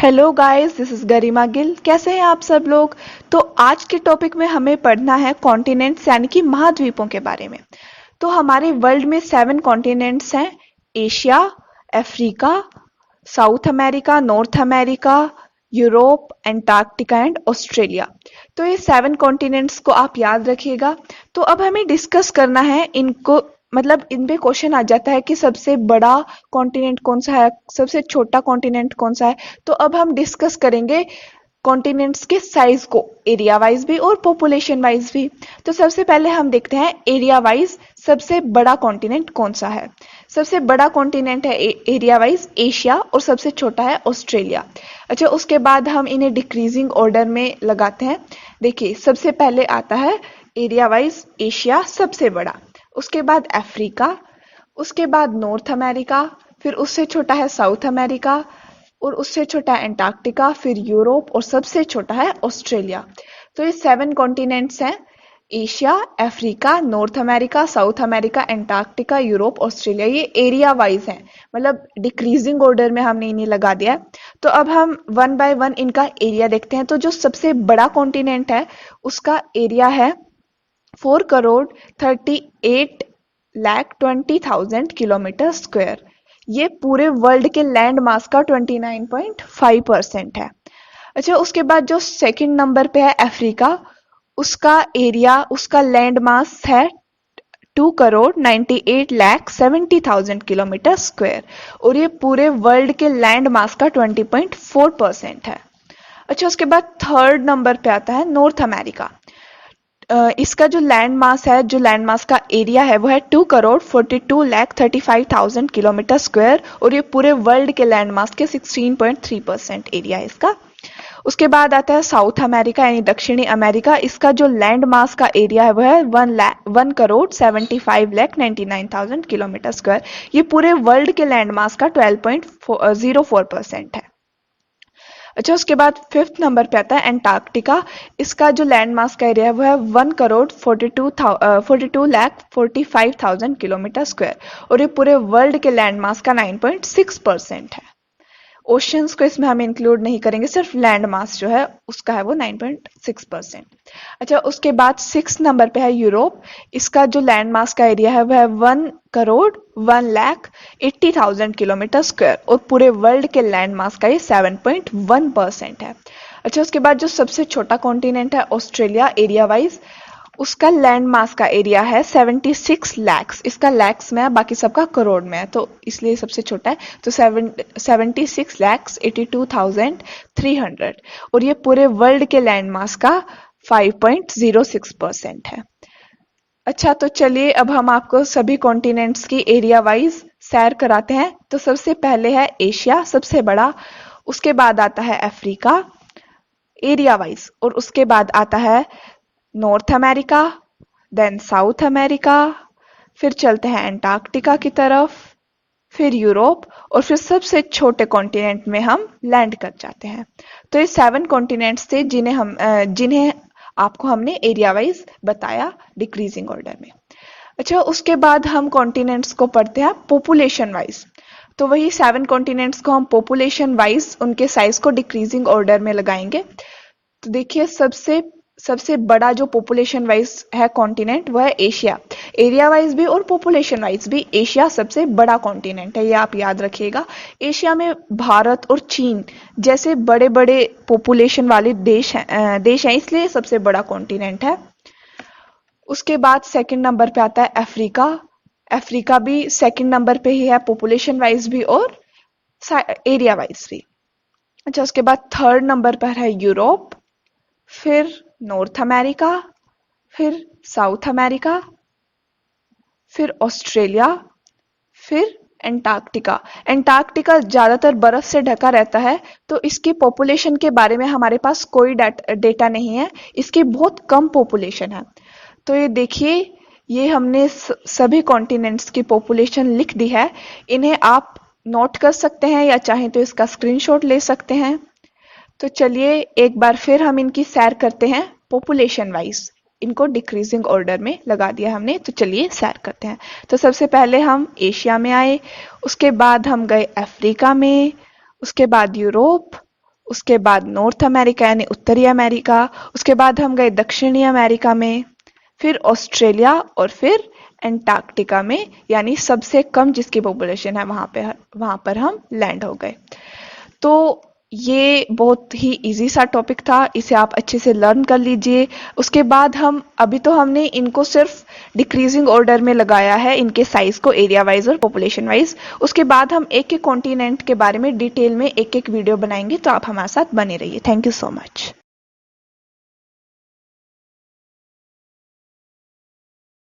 Hello guys, this is गरिमा गिल। कैसे हैं आप सब लोग। तो आज के टॉपिक में हमें पढ़ना है कॉन्टिनेंट्स यानी कि महाद्वीपों के बारे में। तो हमारे वर्ल्ड में 7 कॉन्टिनेंट्स हैं। Asia, Africa, south America, north America, Europe, Antarctica and Australia. तो ये 7 कॉन्टिनेंट्स को आप याद रखिएगा। तो अब हमें डिस्कस करना है इनको, मतलब इन पे क्वेश्चन आ जाता है कि सबसे बड़ा कॉन्टिनेंट कौन सा है, सबसे छोटा कॉन्टिनेंट कौन सा है। तो अब हम डिस्कस करेंगे कॉन्टिनेंट्स के साइज को, एरिया वाइज भी और पॉपुलेशन वाइज भी। तो सबसे पहले हम देखते हैं एरिया वाइज सबसे बड़ा कॉन्टिनेंट कौन सा है। सबसे बड़ा कॉन्टिनेंट है एरिया वाइज एशिया और सबसे छोटा है ऑस्ट्रेलिया। अच्छा, उसके बाद हम इन्हें डिक्रीजिंग ऑर्डर में लगाते हैं। देखिए, सबसे पहले आता है एरिया वाइज एशिया सबसे बड़ा, उसके बाद अफ्रीका, उसके बाद नॉर्थ अमेरिका, फिर उससे छोटा है साउथ अमेरिका और उससे छोटा है एंटार्क्टिका, फिर यूरोप और सबसे छोटा है ऑस्ट्रेलिया। तो ये 7 कॉन्टिनेंट्स हैं, Asia, Africa, north America, south America, Antarctica, Europe, Australia. ये एरिया वाइज हैं, मतलब डिक्रीजिंग ऑर्डर में हमने इन्हें लगा दिया है। तो अब हम वन बाय वन इनका एरिया देखते हैं। तो जो सबसे बड़ा कॉन्टिनेंट है उसका एरिया है 4,38,20,000 किलोमीटर स्क्वायर। ये पूरे वर्ल्ड के लैंड मास का 29.5% है। अच्छा, उसके बाद जो सेकंड नंबर पे है अफ्रीका, उसका एरिया, उसका लैंड मास है 2,98,70,000 किलोमीटर स्क्वायर और ये पूरे वर्ल्ड के लैंड मास का 20.4% है। अच्छा, उसके बाद थर्ड नंबर पे आता है नॉर्थ अमेरिका। इसका जो लैंड मास है, जो लैंड मास का एरिया है वो है 2,42,35,000 किलोमीटर स्क्वायर और ये पूरे वर्ल्ड के लैंड मास के 16.3% एरिया है इसका। उसके बाद आता है साउथ अमेरिका यानी दक्षिणी अमेरिका। इसका जो लैंड मास का एरिया है वो है 1,75,99,000 किलोमीटर स्क्वायर। ये पूरे वर्ल्ड के लैंड मास का 12.04% है। अच्छा, उसके बाद फिफ्थ नंबर पे आता है एंटार्क्टिका। इसका जो लैंड मास का एरिया है वो है 1,42,45,000 किलोमीटर स्क्वायर और ये पूरे वर्ल्ड के लैंड मास का 9.6% है। ओशंस को इसमें हम इंक्लूड नहीं करेंगे, सिर्फ लैंड मास जो है उसका है वो 9.6%। अच्छा, उसके बाद 6 नंबर पे है यूरोप। इसका जो लैंड मास का एरिया है वह है 1,01,80,000 किलोमीटर स्क्वायर और पूरे वर्ल्ड के लैंड मास का ये 7.1% है। अच्छा, उसके बाद जो सबसे छोटा कॉन्टिनेंट है ऑस्ट्रेलिया, एरिया वाइज उसका लैंड मास का एरिया है 76 लैक्स। इसका लैक्स में है, बाकी सबका करोड़ में है, तो इसलिए सबसे छोटा है। तो 76,82,300 और ये पूरे वर्ल्ड के लैंड मास का 5.06% है। अच्छा, तो चलिए अब हम आपको सभी कॉन्टिनेंट्स की एरिया वाइज सैर कराते हैं। तो सबसे पहले है एशिया सबसे बड़ा, उसके बाद आता है अफ्रीका एरिया वाइज और उसके बाद आता है North America, then South America, फिर चलते हैं एंटार्क्टिका की तरफ, फिर यूरोप और फिर सबसे छोटे कॉन्टिनेंट में हम लैंड कर जाते हैं। तो ये 7 कॉन्टिनेंट्स थे जिन्हें आपको हमने एरिया वाइज बताया डिक्रीजिंग ऑर्डर में। अच्छा, उसके बाद हम कॉन्टिनेंट्स को पढ़ते हैं पॉपुलेशन वाइज। तो वही 7 कॉन्टिनेंट्स को हम पॉपुलेशन वाइज उनके साइज को डिक्रीजिंग ऑर्डर में लगाएंगे। तो देखिए, सबसे सबसे बड़ा जो पॉपुलेशन वाइज है कॉन्टिनेंट वह है एशिया। एरिया वाइज भी और पॉपुलेशन वाइज भी एशिया सबसे बड़ा कॉन्टिनेंट है, ये आप याद रखिएगा। एशिया में भारत और चीन जैसे बड़े बड़े पॉपुलेशन वाले देश हैं, इसलिए सबसे बड़ा कॉन्टिनेंट है। उसके बाद सेकंड नंबर पे आता है अफ्रीका। अफ्रीका भी सेकंड नंबर पे ही है, पॉपुलेशन वाइज भी और एरिया वाइज भी। अच्छा, उसके बाद थर्ड नंबर पर है यूरोप, फिर नॉर्थ अमेरिका, फिर साउथ अमेरिका, फिर ऑस्ट्रेलिया, फिर एंटार्क्टिका। एंटार्क्टिका ज्यादातर बर्फ से ढका रहता है, तो इसकी पॉपुलेशन के बारे में हमारे पास कोई डेटा नहीं है, इसकी बहुत कम पॉपुलेशन है। तो ये देखिए, ये हमने सभी कॉन्टिनेंट्स की पॉपुलेशन लिख दी है। इन्हें आप नोट कर सकते हैं या चाहें तो इसका स्क्रीनशॉट ले सकते हैं। तो चलिए एक बार फिर हम इनकी सैर करते हैं पॉपुलेशन वाइज। इनको डिक्रीजिंग ऑर्डर में लगा दिया हमने, तो चलिए सैर करते हैं। तो सबसे पहले हम एशिया में आए, उसके बाद हम गए अफ्रीका में, उसके बाद यूरोप, उसके बाद नॉर्थ अमेरिका यानी उत्तरी अमेरिका, उसके बाद हम गए दक्षिणी अमेरिका में, फिर ऑस्ट्रेलिया और फिर एंटार्क्टिका में, यानी सबसे कम जिसकी पॉपुलेशन है वहां पर हम लैंड हो गए। तो ये बहुत ही इजी सा टॉपिक था, इसे आप अच्छे से लर्न कर लीजिए। उसके बाद हम अभी तो हमने इनको सिर्फ डिक्रीजिंग ऑर्डर में लगाया है, इनके साइज को एरिया वाइज और पॉपुलेशन वाइज। उसके बाद हम एक एक कॉन्टिनेंट के बारे में डिटेल में एक एक वीडियो बनाएंगे, तो आप हमारे साथ बने रहिए। Thank you so much.